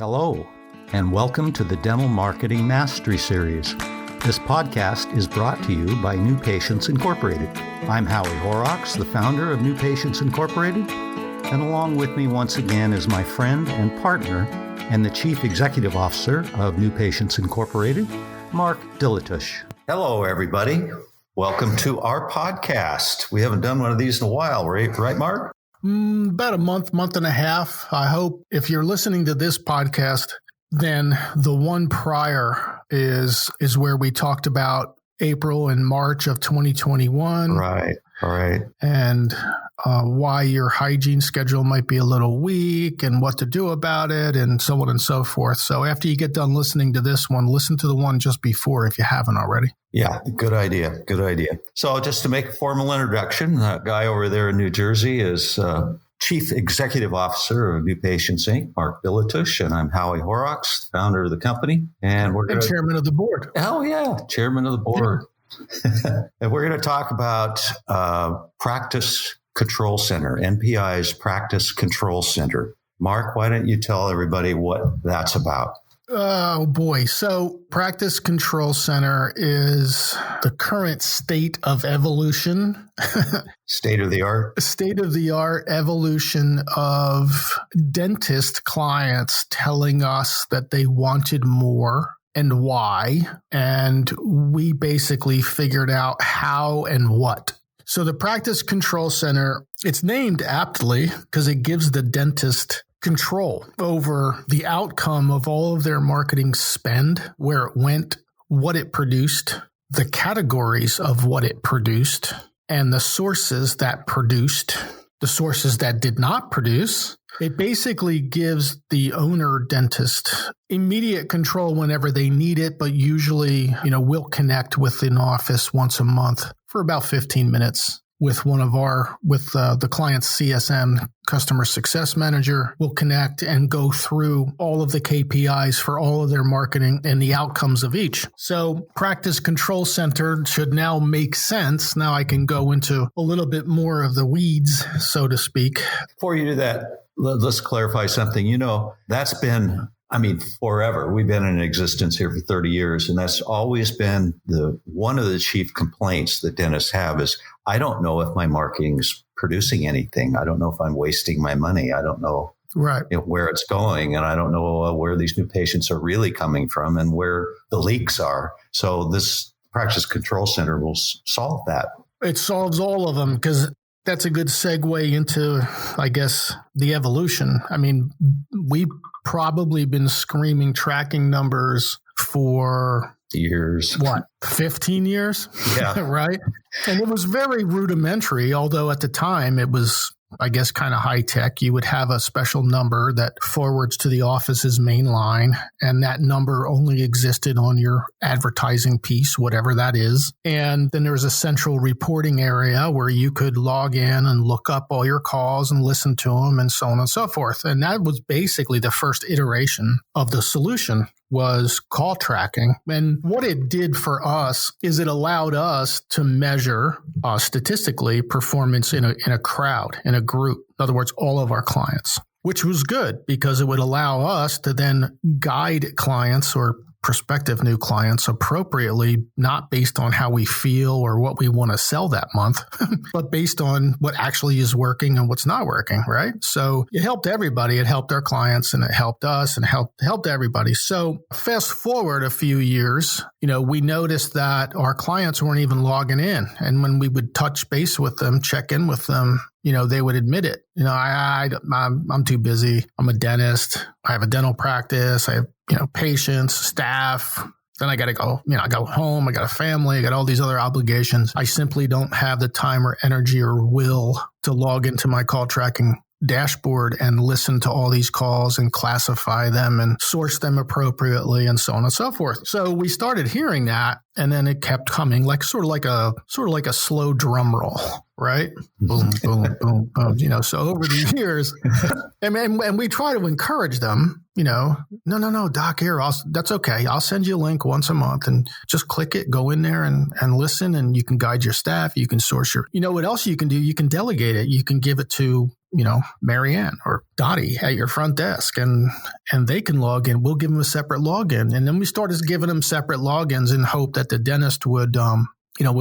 Hello, and welcome to the Dental Marketing Mastery Series. This podcast is brought to you by New Patients Incorporated. I'm Howie Horrocks, the founder of New Patients Incorporated, and along with me once again is my friend and partner and the Chief Executive Officer of New Patients Incorporated, Mark Dilitush. Hello, everybody. Welcome to our podcast. We haven't done one of these in a while, right, Mark? About a month and a half. I hope if you're listening to this podcast, then the one prior is where we talked about April and March of 2021. Right. And why your hygiene schedule might be a little weak and what to do about it and so on and so forth. So after you get done listening to this one, listen to the one just before if you haven't already. Yeah, good idea. So just to make a formal introduction, that guy over there in New Jersey is Chief Executive Officer of New Patients Inc., Mark Dilitush, and I'm Howie Horrocks, founder of the company. And Chairman of the board. Oh, yeah, Chairman of the board. Yeah. And we're going to talk about Practice Control Center, NPI's Practice Control Center. Mark, why don't you tell everybody what that's about? Oh, boy. So Practice Control Center is the current state of evolution. State of the art? State of the art evolution of dentist clients telling us that they wanted more and why. And we basically figured out how and what. So the Practice Control Center, it's named aptly because it gives the dentist control over the outcome of all of their marketing spend, where it went, what it produced, the categories of what it produced, and the sources that produced, the sources that did not produce. It basically gives the owner dentist immediate control whenever they need it, but usually, we'll connect with an office once a month for about 15 minutes. With the client's CSM, customer success manager, we'll connect and go through all of the KPIs for all of their marketing and the outcomes of each. So Practice Control Center should now make sense. Now I can go into a little bit more of the weeds, so to speak. Before you do that, let's clarify something. That's been forever. We've been in existence here for 30 years, and that's always been one of the chief complaints that dentists have is, I don't know if my marketing's producing anything. I don't know if I'm wasting my money. I don't know where it's going, and I don't know where these new patients are really coming from and where the leaks are. So this Practice Control Center will solve that. It solves all of them because that's a good segue into, I guess, the evolution. We've probably been screaming tracking numbers for years. 15 years? Yeah. Right? And it was very rudimentary, although at the time it was, I guess, kind of high tech. You would have a special number that forwards to the office's main line, and that number only existed on your advertising piece, whatever that is. And then there's a central reporting area where you could log in and look up all your calls and listen to them and so on and so forth. And that was basically the first iteration of the solution, was call tracking. And what it did for us is it allowed us to measure statistically performance in a crowd, in a group. In other words, all of our clients, which was good because it would allow us to then guide clients or prospective new clients appropriately, not based on how we feel or what we want to sell that month, but based on what actually is working and what's not working, right? So it helped everybody. It helped our clients and it helped us and helped everybody. So fast forward a few years, we noticed that our clients weren't even logging in. And when we would touch base with them, check in with them, they would admit it. I'm too busy. I'm a dentist. I have a dental practice. I have, patients, staff. Then I got to go, I go home. I got a family. I got all these other obligations. I simply don't have the time or energy or will to log into my call tracking dashboard and listen to all these calls and classify them and source them appropriately and so on and so forth. So we started hearing that, and then it kept coming, like sort of like a slow drum roll. right? Boom, boom, boom, boom. So over the years, and we try to encourage them, no, doc, here, that's okay. I'll send you a link once a month and just click it, go in there and listen, and you can guide your staff. You can source what else you can do? You can delegate it. You can give it to, Marianne or Dottie at your front desk, and they can log in. We'll give them a separate login. And then we started giving them separate logins in hope that the dentist would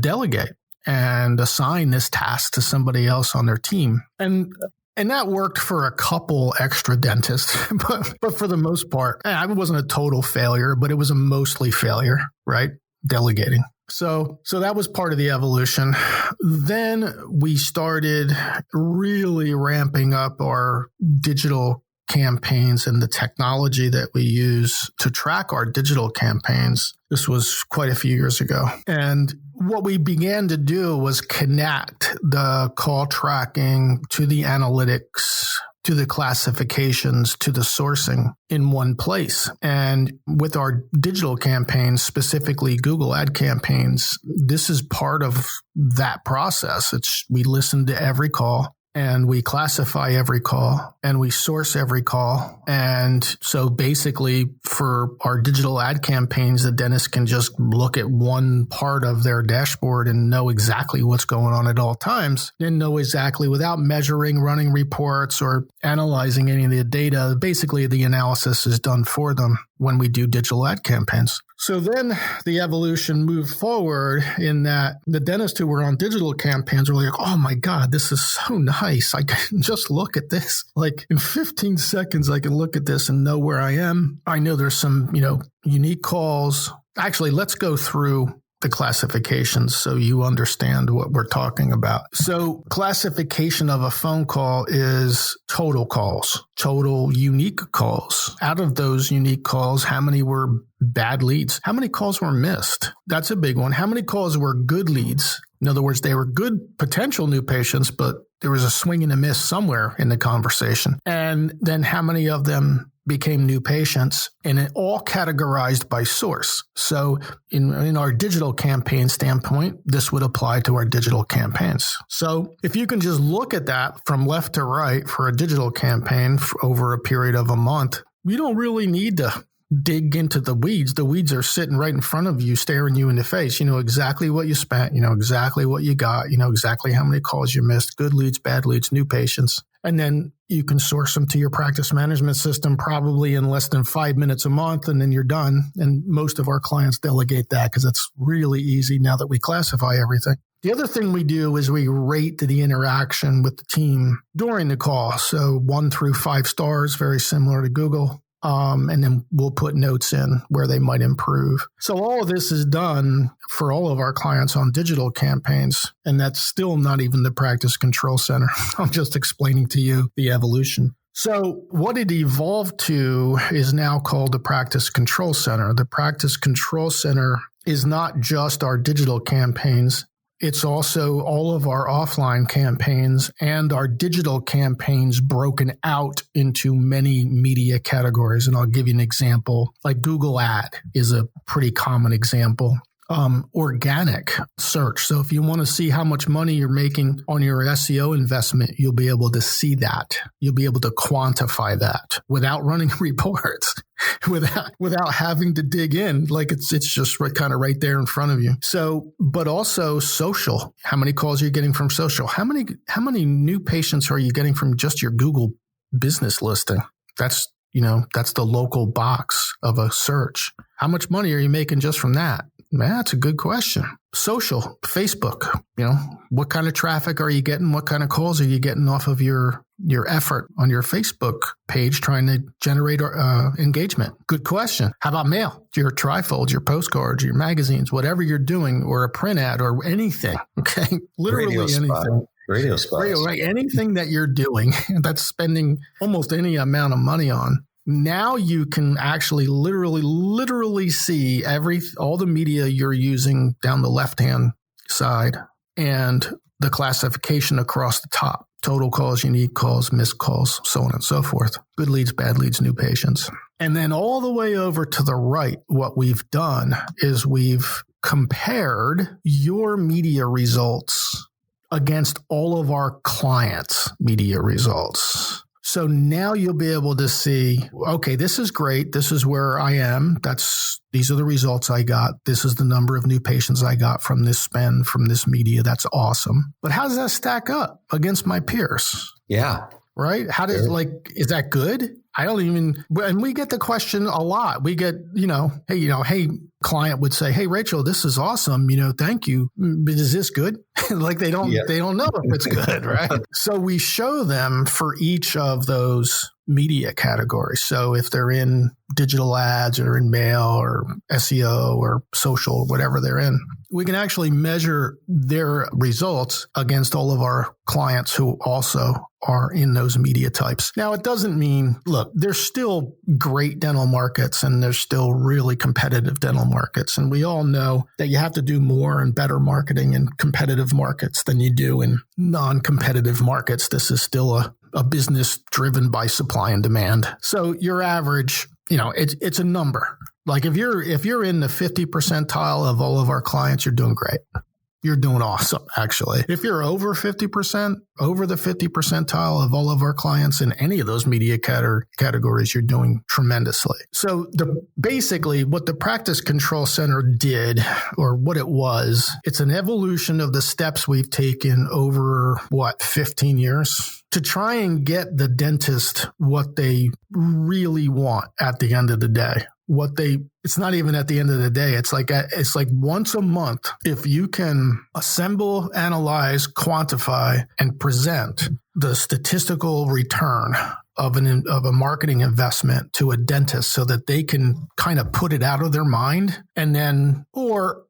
delegate and assign this task to somebody else on their team. And that worked for a couple extra dentists, but for the most part, it wasn't a total failure, but it was a mostly failure, right? Delegating. So that was part of the evolution. Then we started really ramping up our digital campaigns and the technology that we use to track our digital campaigns. This was quite a few years ago. And what we began to do was connect the call tracking to the analytics, to the classifications, to the sourcing in one place. And with our digital campaigns, specifically Google ad campaigns, this is part of that process. We listen to every call, and we classify every call, and we source every call. And so basically for our digital ad campaigns, the dentist can just look at one part of their dashboard and know exactly what's going on at all times, and know exactly without measuring, running reports, or analyzing any of the data. Basically, the analysis is done for them when we do digital ad campaigns. So then the evolution moved forward in that the dentists who were on digital campaigns were like, oh my God, this is so nice. I can just look at this. Like in 15 seconds, I can look at this and know where I am. I know there's some, unique calls. Actually, let's go through the classifications so you understand what we're talking about. So classification of a phone call is total calls, total unique calls. Out of those unique calls, how many were bad leads? How many calls were missed? That's a big one. How many calls were good leads? In other words, they were good potential new patients, but there was a swing and a miss somewhere in the conversation. And then how many of them became new patients, and it all categorized by source. So in our digital campaign standpoint, this would apply to our digital campaigns. So if you can just look at that from left to right for a digital campaign over a period of a month, you don't really need to dig into the weeds. The weeds are sitting right in front of you, staring you in the face. You know exactly what you spent, you know exactly what you got, you know exactly how many calls you missed, good leads, bad leads, new patients. And then you can source them to your practice management system probably in less than 5 minutes a month, and then you're done. And most of our clients delegate that because it's really easy now that we classify everything. The other thing we do is we rate the interaction with the team during the call. So 1 through 5 stars, very similar to Google. And then we'll put notes in where they might improve. So all of this is done for all of our clients on digital campaigns, and that's still not even the practice control center. I'm just explaining to you the evolution. So what it evolved to is now called the practice control center. The practice control center is not just our digital campaigns. It's also all of our offline campaigns and our digital campaigns broken out into many media categories. And I'll give you an example. Like Google Ad is a pretty common example. Organic search. So if you want to see how much money you're making on your SEO investment, you'll be able to see that. You'll be able to quantify that without running reports, without having to dig in. Like it's just kind of right there in front of you. So, but also social. How many calls are you getting from social? How many new patients are you getting from just your Google business listing? That's the local box of a search. How much money are you making just from that? That's a good question. Social, Facebook, what kind of traffic are you getting? What kind of calls are you getting off of your effort on your Facebook page trying to generate engagement? Good question. How about mail? Your trifolds, your postcards, your magazines, whatever you're doing, or a print ad or anything. Okay. Literally anything. Radio spots. Right. Anything that you're doing that's spending almost any amount of money on. Now you can actually literally see all the media you're using down the left-hand side and the classification across the top. Total calls, unique calls, missed calls, so on and so forth. Good leads, bad leads, new patients. And then all the way over to the right, what we've done is we've compared your media results against all of our clients' media results. So now you'll be able to see, okay, this is great. This is where I am. These are the results I got. This is the number of new patients I got from this spend, from this media. That's awesome. But how does that stack up against my peers? Yeah. Right? How does is that good? I don't even, and we get the question a lot. We get, hey, client would say, hey, Rachel, this is awesome. Thank you. But is this good? They don't know if it's good, right? So we show them for each of those media categories. So if they're in digital ads or in mail or SEO or social, whatever they're in, we can actually measure their results against all of our clients who also are in those media types. Now, it doesn't mean, look, there's still great dental markets and there's still really competitive dental markets. And we all know that you have to do more and better marketing in competitive markets than you do in non-competitive markets. This is still a business driven by supply and demand. So your average, it's a number. Like if you're in the 50 percentile of all of our clients, you're doing great. You're doing awesome, actually. If you're over 50%, over the 50 percentile of all of our clients in any of those media categories, you're doing tremendously. So basically what the Practice Control Center did, or what it was, it's an evolution of the steps we've taken over, 15 years? To try and get the dentist what they really want at the end of the day. It's not even at the end of the day. It's like once a month, if you can assemble, analyze, quantify, and present the statistical return of a marketing investment to a dentist so that they can kind of put it out of their mind, and then, or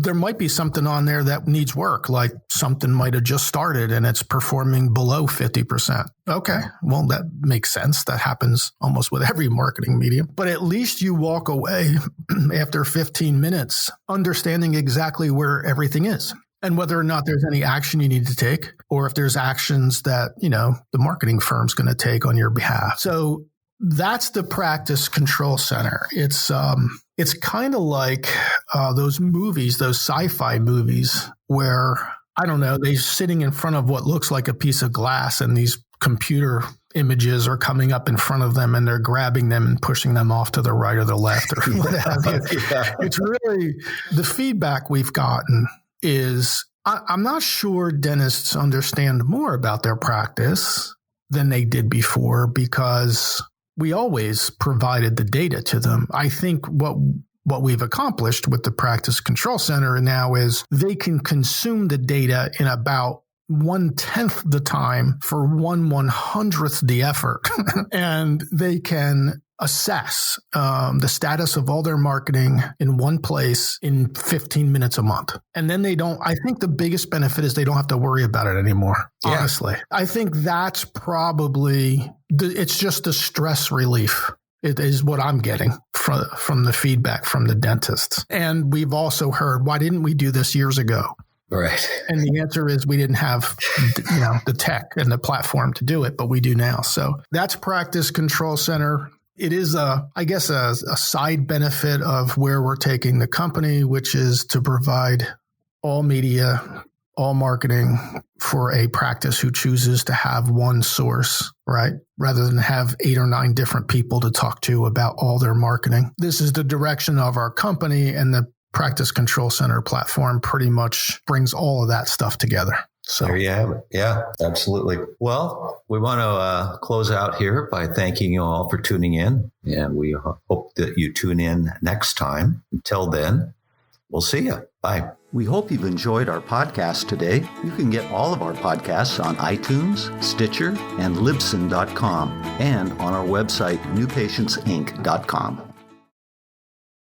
there might be something on there that needs work, like something might have just started and it's performing below 50%. Okay, well, that makes sense. That happens almost with every marketing medium. But at least you walk away after 15 minutes understanding exactly where everything is and whether or not there's any action you need to take, or if there's actions that, the marketing firm's going to take on your behalf. So that's the Practice Control Center. It's kind of like those movies, those sci-fi movies where, I don't know, they're sitting in front of what looks like a piece of glass and these computer images are coming up in front of them and they're grabbing them and pushing them off to the right or the left or what have you. Yeah. It's really, the feedback we've gotten is, I'm not sure dentists understand more about their practice than they did before because we always provided the data to them. I think what we've accomplished with the Practice Control Center now is they can consume the data in about 1/10 the time for 1/100th the effort. And they can assess the status of all their marketing in one place in 15 minutes a month. And then I think the biggest benefit is they don't have to worry about it anymore. Yeah. Honestly, I think that's probably, it's just a stress relief. It is what I'm getting from the feedback from the dentists. And we've also heard, why didn't we do this years ago? Right. And the answer is we didn't have, the tech and the platform to do it, but we do now. So that's Practice Control Center. It is a side benefit of where we're taking the company, which is to provide all media, all marketing for a practice who chooses to have one source, right? Rather than have 8 or 9 different people to talk to about all their marketing. This is the direction of our company, and the Practice Control Center platform pretty much brings all of that stuff together. So there you have it. Yeah, absolutely. Well, we want to close out here by thanking you all for tuning in, and we hope that you tune in next time. Until then, we'll see you. Bye. We hope you've enjoyed our podcast today. You can get all of our podcasts on iTunes, Stitcher, and Libsyn.com, and on our website, newpatientsinc.com.